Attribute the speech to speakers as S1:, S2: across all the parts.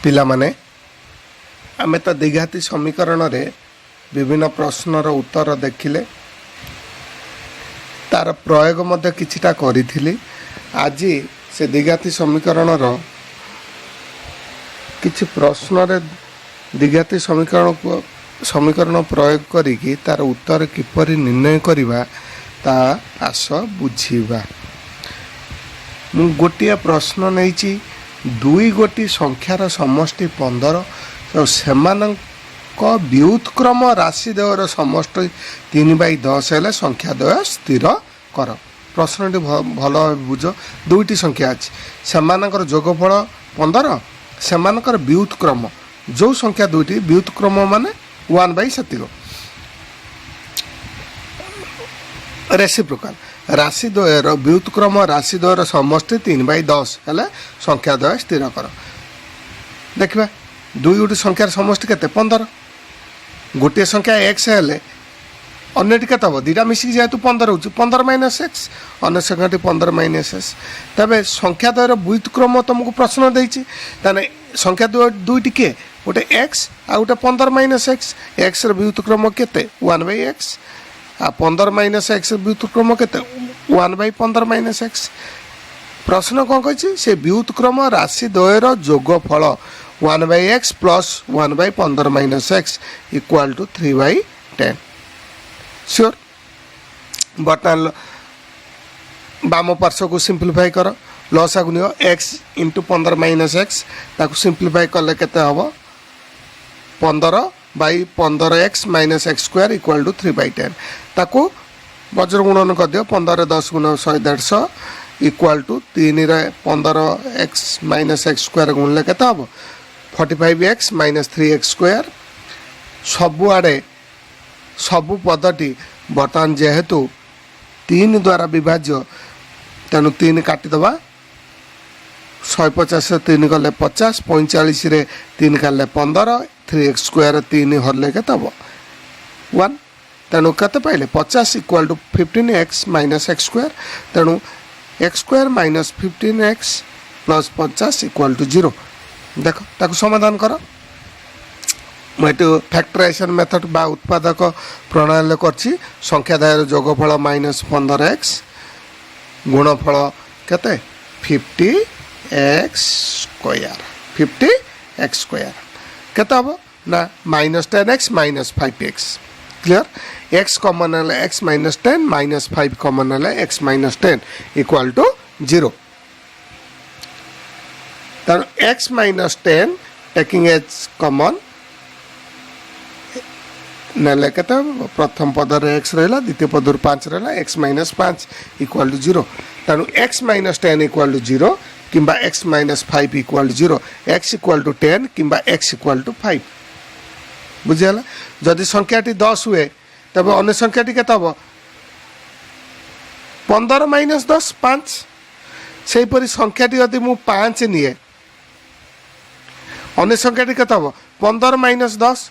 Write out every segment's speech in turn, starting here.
S1: पिलामाने आमे तो द्विघाती समीकरण रे विभिन्न प्रश्नर उत्तर देखिले तार प्रयोग मध्य किछिटा करिथिली। आज से द्विघाती समीकरण किछि प्रश्न रे द्विघाती समीकरण प्रयोग करिकी तार उत्तर किपरि निर्णय करिबा ता आस बुझिबा। मु गोटिया प्रश्न नैची दुई गोटी संख्यार समष्टि 15 तो सेमानक व्युत्क्रम राशि द्वयर समष्टि 3/10 हेले संख्या द्वय स्थिर कर। प्रश्नटी भल बुझ। दुईटी संख्या अछि सेमानकर जोगफल 15 सेमानकर व्युत्क्रम जो संख्या दुईटी व्युत्क्रम माने 1/7 रेसिप्रोकाल राशि द्वयर व्युत्क्रम राशि द्वयर समष्टि 3/10 हेले संख्या द्वय स्थिर कर। देखिबा दुई गोटी संख्यार समष्टि केते 15 गोटे संख्या x हेले अन्यटी केते हो दुईटा मिसिक जेहेतु 15 होची 15 - x अन्य संख्याटी 15 - s तबे संख्या द्वयर व्युत्क्रम तुमको प्रश्न देइची ताने संख्या दुईटी के गोटे x आ गोटे 15 - x x र व्युत्क्रम केते 1/x आ 15 - x व्युत्क्रम केते 1/15 - x। प्रश्न कौन कही से व्युत्क्रम राशि द्वयर जोगफल 1/x plus 1/15 - x equal to 3/10। श्योर बर्तमान बाम पार्श्व को सिंप्लीफाई कर लसागु नियो x इंटू 15 - x ताकू सिंप्लीफाई कले केते हबो 15/15x - x square equal to 3/10 ताकू वज्र गुणन कर दियो 15 रे 10 गुण 100 150 इक्वल टू 3 रे 15x - x स्क्वायर गुणले केते हबो 45x - 3x स्क्वायर। सबु आड़े सबु पदटी बर्तमान जेहेतु 3 द्वारा विभाज्य तेणु 3 काटिदबा 150 रे 3 गले 50 45 रे 3 काले 15 3x स्क्वायर 3 हरले केते हबो 1 तेणु केते पाइले 50 equal to 15x - x square तेणु x square - 15x plus 50 equal to 0। देखो ताकू समाधान कर मुझे फैक्टराइजेशन मेथड बा उत्पादक प्रणाली करछि संख्या द्वयर जोगफल -15x गुणफल केते 50x स्क्वायर 50x स्क्वायर केते हबो ना -10x - 5x clear x common है x - 10 - 5 कॉमन है x - 10 इक्वल टू 0। तर x - 10 टेकिंग एज कॉमन नेले केते प्रथम पद रे x रहला द्वितीय पद रे 5 रहला x - 5 इक्वल टू 0 तनु x - 10 इक्वल टू 0 किंबा x - 5 equal to 0 x equal to 10 किंबा x इक्वल टू 5 बुझियाला। जदि संख्याटी 10 हुए तबे अन्य संख्याटी केते हबो 15 - 10 5 सेही परि संख्याटी यदि मु 5 निए अन्य संख्याटी केते हबो 15 - 10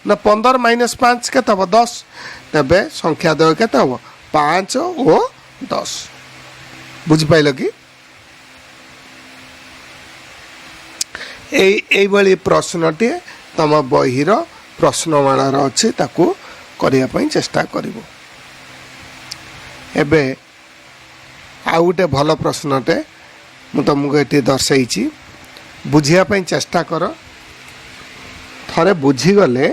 S1: ना 15 - 5 केते हबो 10 तबे संख्या द्वय केते हबो 5 और 10 बुझि पाइल कि एई बळी प्रश्नटी तम बहिर प्रश्नमालार अछि ताकू करिया पई चेष्टा करिवो। एबे आ गोटे भल प्रश्नटे मु तुमको एटी दर्शाइछि बुझिया पई चेष्टा कर थरे बुझीगले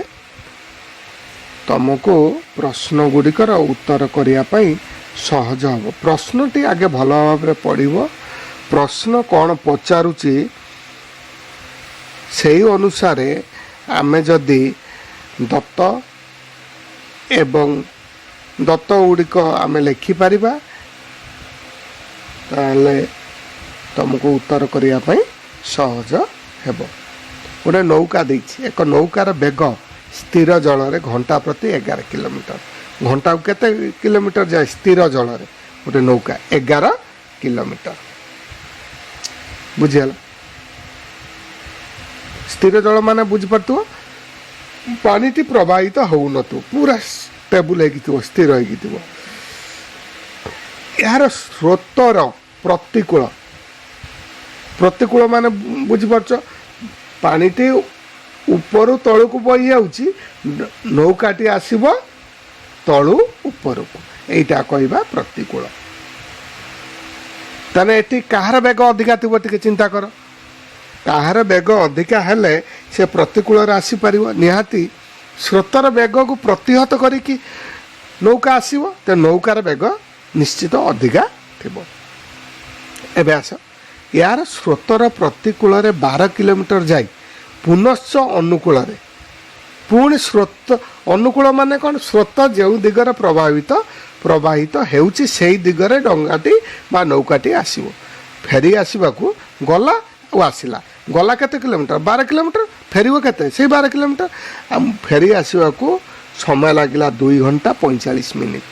S1: तुमको प्रश्न गुड़िकर उत्तर करिया पई सहज हम। प्रश्नटी आगे भल भाव पढ़िबो प्रश्न कौन पचारुची से अनुसार आमे जदि दत्त एवं दत्त गुड़िक आमे लिखिपर ताले तुमको उत्तर करिया पई सहज हेबो। गोटे नौका देछि एक नौकार बेग स्थिर जल रे घंटा प्रति 11 किलोमीटर घंटा को केते किलोमीटर जाए स्थिर जल रे गोटे नौका 11 किलोमीटर बुझियाला। स्थिर जल माने बुझी पड़तो पानीटी प्रवाहित हो न तो पूरा स्टेबल है स्थिर है यार स्रोतर प्रतिकूल प्रतिकूल माने बुझी पारछ पानीटी उपरू तलू को बही जाऊँगी नौकाटी आसब तलू उपरकू यहीटा कहवा प्रतिकूल ताने एटी कहार बेग अधिका थी टे चिंता कर कहार बेग अधिका हेले से प्रतिकूल आसीपर निहाती स्रोतर बेग को प्रतिहत करिकी नौका आसब तो नौकार बेग निश्चित अधिका थी एवं आस यार स्रोतर प्रतिकूल 12 किलोमीटर जाई पुनश्च अनुकूल पुणी स्रोत अनुकूल माने कौन स्रोत जो दिगरे प्रवाहित होउची सेई दिगरे डंगाटी बा नौकाटी आसीबो फेरी आसीबाकू गला और आसिला गला केते किलोमीटर 12 किलोमीटर फेरिबो केते सेई 12 किलोमीटर फेरी आसीबाकू समय लागिला 2 घंटा 45 मिनिट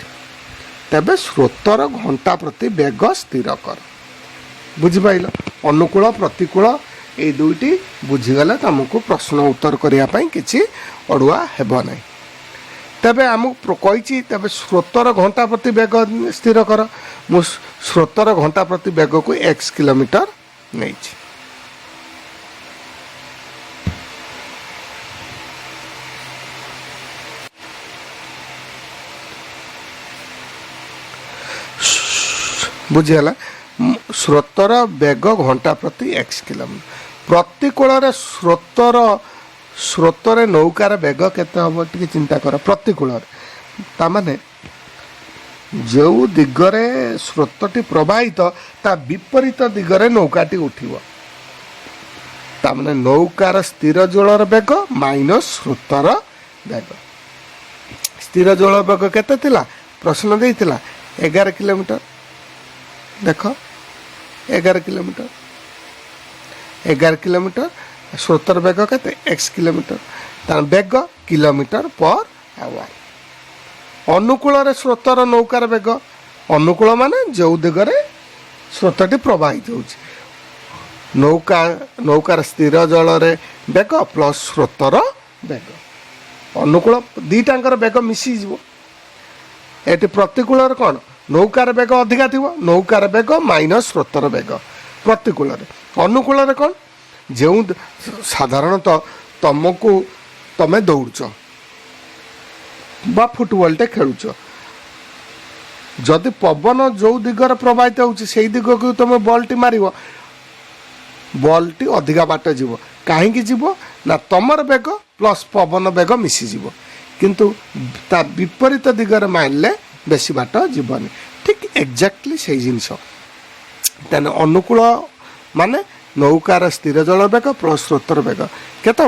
S1: तबे स्रोतर घंटा प्रति बेग स्थिर कर बुझिपाइल अनुकूल प्रतिकूल ये दुईटी बुझीगले तुमको प्रश्न उत्तर करने किसी अड़ुआ हेब ना तेबे आमको कही तेबे स्रोतर घंटा प्रति बेग स्थिर कर मु स्रोतर घंटा प्रति बेग को x किलोमीटर नहीं बुझीगला स्रोतर बेग घंटा प्रति x किलोमीटर प्रतिकूल स्रोतर नौकार बेग केते हम टी चिंता कर प्रतिकूल ताने जो दिगरे स्रोतटी प्रवाहित ता विपरीत दिगरे नौकाटी उठिब ताने नौकार स्थिर जलर बेग माइनस स्रोतर बेग स्थिर जल बेग केते थिला प्रश्न देइथिला 11 किलोमीटर देख 11 किलोमीटर 11 किलोमीटर स्रोतर बेग के x किलोमीटर तार बेग किलोमीटर पर आवर अनुकूल स्रोतर नौकार बेग अनुकूल माने जो दिगरे स्रोतटी प्रवाहित होउची नौकार स्थिर जल बेग प्लस स्रोतर बेग अनुकूल दीटांकर बेग मिसी जीवो एटी प्रतिकूल कौन नौकार बेग अधिका थी नौकार बेग माइनस स्रोतर बेग प्रतिकूल अनुकूल कौन जो साधारणतः तुमको तमें दौड़ बा फुटबॉल टे खेलुच जदि पवन जो दिगरे प्रवाहित होउची सेई दिग को तुम बॉल टी मार बॉल टी अधिका बाट जीव कहीं जीव ना तमर बेग प्लस पवन बेग मिसी जीव किंतु ता विपरीत दिगरे मारले बेसी बाट जीवन ठीक एक्जाक्टली से जिनस तेने अनुकूल माने नौकार स्थिर जल बेग प्लस स्रोतर बेग केते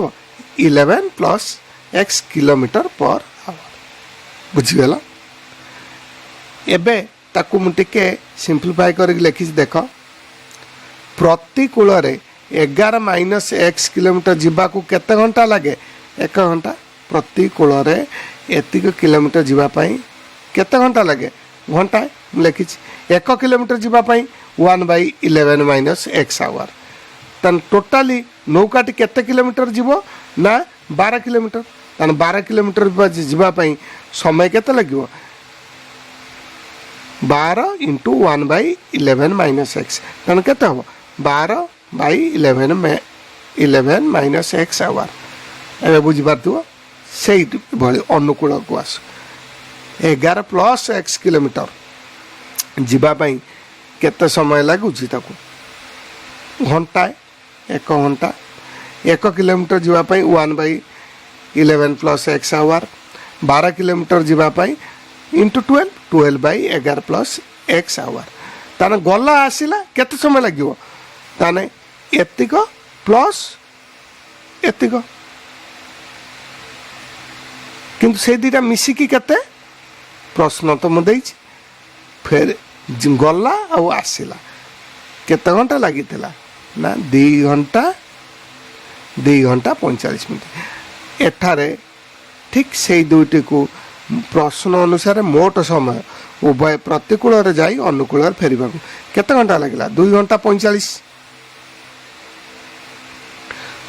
S1: 11 plus x kilometre per hour बुझीगला एबे ताकू मु टिके सिंप्लीफाई करके लिखी देख प्रतिकूल 11 माइनस x किलोमीटर जीवाकू केते घंटा लगे 1 घंटा प्रतिकूल एतिक किलोमीटर जीवापाई केते घंटा लगे घंटा लिखी 1 किलोमीटर जीवापाई 1/11 माइनस x आवर तन टोटाली नौकाटी केते किलोमीटर जीव ना 12 किलोमीटर तन 12 किलोमीटर जीवापाई समय केते लगिवो 12 इंटू 1/11 माइनस x तन केते हो 12/11 में 11 माइनस x आवर एबे बुझी पारथिवो सेई भली अनुकूल को आस 11 प्लस x किलोमीटर जीवापाई केते समय लगुची ताकू घंटा 1 घंटा 1 किलोमीटर जीवापाई 1/11 प्लस x आवर 12 किलोमीटर जीवापाई इंटू 12/11 प्लस x आवर ताने गला आसिला केते समय लागिवो ताने एतिक प्लस एतिक किंतु से दीटा मिसिकी केते प्रश्न तो मुझे फिर गला आउ आसिला केते घंटा लागिथिला ना 2 घंटा 45 मिनट एठारे ठीक से दुईटी को प्रश्न अनुसार मोट समय उभय प्रतिकूल जाई अनुकूल फेरवा केते घंटा लगिला 2 घंटा 45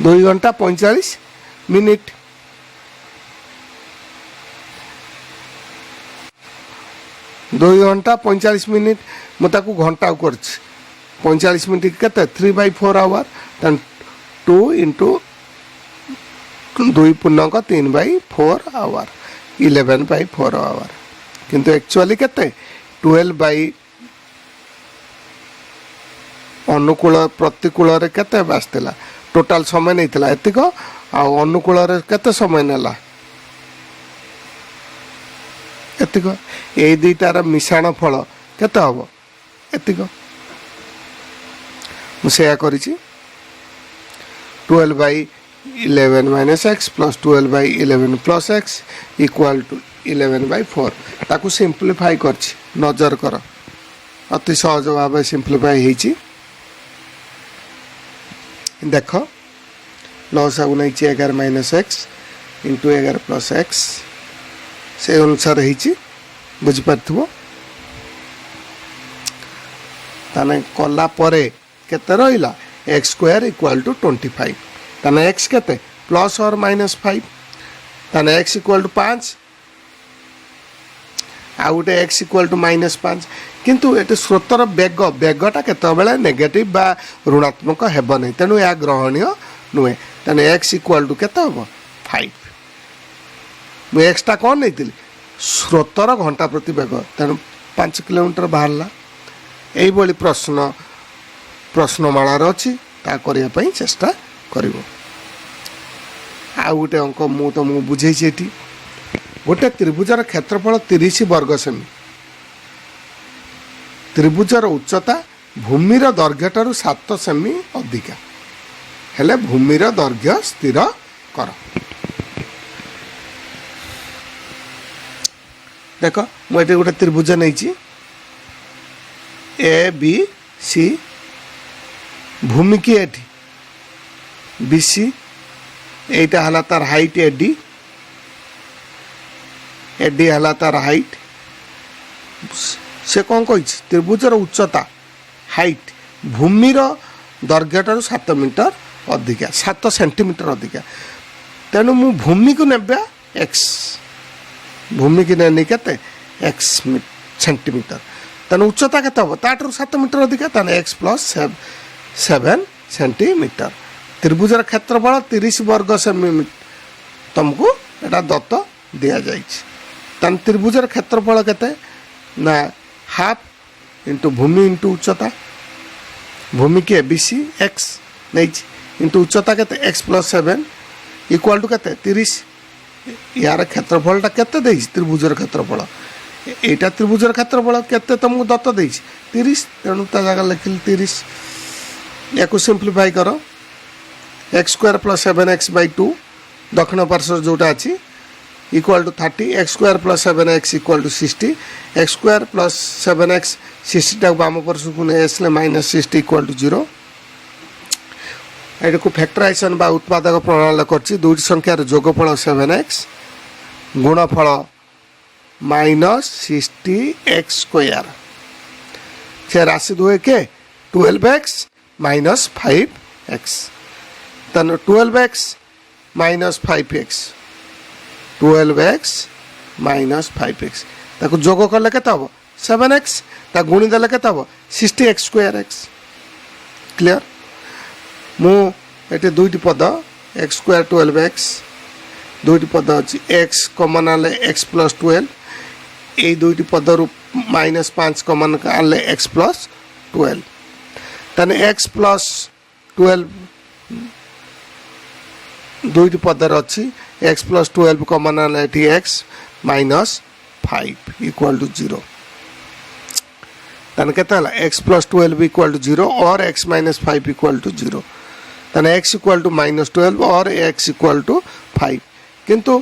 S1: 2 घंटा 45 मिनिट 2 घंटा 45 मिनिट मुझे घंटा कर 45 मिनट के 3/4 आवर 2 इंटू 2 पूर्णांक 3/4 आवर 11/4 आवर किंतु एक्चुअली केते 12 अनुकूल प्रतिकूल रे केते बासतिला टोटल समय नैतिला एतिक आ अनुकूल रे केते समय नेला एतिक ए दुईटार मिश्रण फल केते हबो एतिक मुझे करिछि 12/11 minus x plus 12/11 plus x equal to 11/4 ताकू सिंप्लीफाई करछि नजर कर अति सहज भाव सिंप्लीफाई ହେଇछि देख लॉस आगु नहीं 11 minus x into 11 plus x से अनुसार ହେଇछि बुझि पारथिबो ताने कला परे केते रहिला एक्स स्क्वायर इक्वल टू 25 ताने एक्स केते प्लस और माइनस 5 ताने एक्स इक्वल टू 5 आ गोटे एक्स इक्वल टू -5 किंतु एटे स्रोतर बेग बेगटा केते बेले नेगेटिव बा ऋणात्मक हेबो नै तेनु या ग्रहणीय नुहे ताने एक्स इक्वल टू केते हबो 5 मु एक्स ता कोन नैतिली स्रोतर घंटा प्रति बेग तेनु 5 किलोमीटर बाहरला एई बोली प्रश्नमालार अच्छी ता करिया पई चेष्टा करिवो आ गोटे अंक मु तुमको बुझेछि एठी गोटे त्रिभुजर क्षेत्रफल 30 वर्ग सेमी त्रिभुजर उच्चता भूमिर दैर्घ्यठारु 7 सेमी अधिका हेले भूमिर दैर्घ्य स्थिर कर देख मुझे गोटे त्रिभुज नहीं ए बी सी भूमि की एटी बी सी एटा हला तार हाइट एडी एडी हला तार हाइट से कौन कही त्रिभुजर उच्चता हाइट भूमिर दैर्घ्यठारु 7 मीटर अधिका 7 सेंटीमीटर अधिका तेणु मु भूमि को नेबा एक्स भूमि की ने केते एक्स सेंटीमीटर तेणु उच्चता केते हम ताठू 7 मीटर अधिका ताने एक्स प्लस 7 सेंटीमीटर त्रिभुजर क्षेत्रफल 30 वर्ग सेमी तुमको एटा दत्त दिया जाइए त्रिभुजर क्षेत्रफल केते ना हाफ इंटू भूमि इंटू उच्चता भूमि के बीसी एक्स नहीं इंटू उच्चता केते एक्स प्लस 7 इक्वाल टू केते 30 यार क्षेत्रफलटा केते देइछ त्रिभुजर क्षेत्रफल एटा त्रिभुजर क्षेत्रफल केते तुमको दत्त देइछ 30 तेणु ता जगह लिखिल 30 याकू सिंप्लीफाई करो एक्स स्क्वायर प्लस 7x/2 दक्षिण पार्श्व जोटा अच्छी equal to 30 x square plus 7x equal to 60 x square plus 7x 60 टाक बाम पार्श्व को नहीं आसले -60 इक्वाल टू 0 एटा को फैक्टराइजेशन बा उत्पादक प्रणाली करछि दुईटी संख्यार जोगफल 7x गुणफल -60x स्क्वायर से राशि दुए के 12x माइनस 5x तन 12x minus 5x 12x minus 5x ताको जोग कले केते हबो 7x ता गुणी देले केते हबो 60x स्क्वायर x क्लियर मु एटे दुईटी पद x स्क्वायर 12x दुईटी पद अछि x कॉमन आले x प्लस 12 ए दुईटी पद रु -5 कॉमन आले x प्लस 12 तने x प्लस 12 दुईटी पदर अच्छी x प्लस 12 कॉमन आले x माइनस 5 इक्वल टू 0 तने केते हला x प्लस 12 इक्वल टू 0 और x माइनस 5 इक्वल टू 0 तने x इक्वल टू -12 और x इक्वल टू 5 किंतु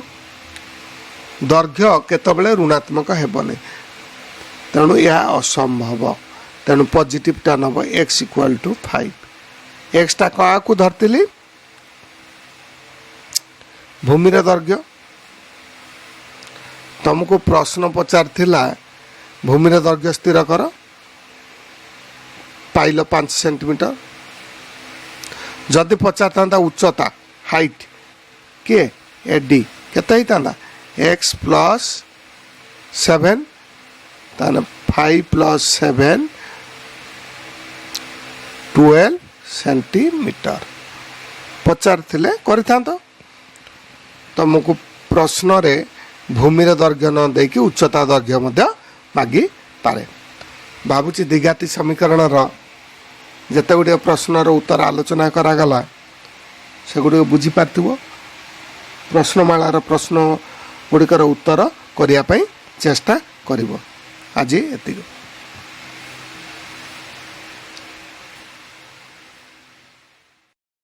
S1: दैर्घ्य केतबेले ऋणात्मक हेबने तेणु यह असंभव तेणु पॉजिटिव टा नब x इक्वल टू 5 x टा का को धरतिली भूमिर दैर्घ्य तुमको प्रश्न पचार थिला भूमिर दैर्घ्य स्थिर कर पाइल 5 सेंटीमीटर जदि पचार था उच्चता हाइट के एडी केते हिता एक्स प्लस 7 ताने 5 प्लस 7 12 सेंटीमीटर पचार थिले करि थांतो तुमको प्रश्न रे भूमिर दैर्घ्य न देकी उच्चता दैर्घ्य मागी पारे भावुची द्विघाती समीकरण जिते गुड़े प्रश्नर उत्तर आलोचना करागला सेगुड़ बुझीपार प्रश्नमालार प्रश्न गुड़िकर उत्तर करने चेष्टा करिवो। आज एतिक।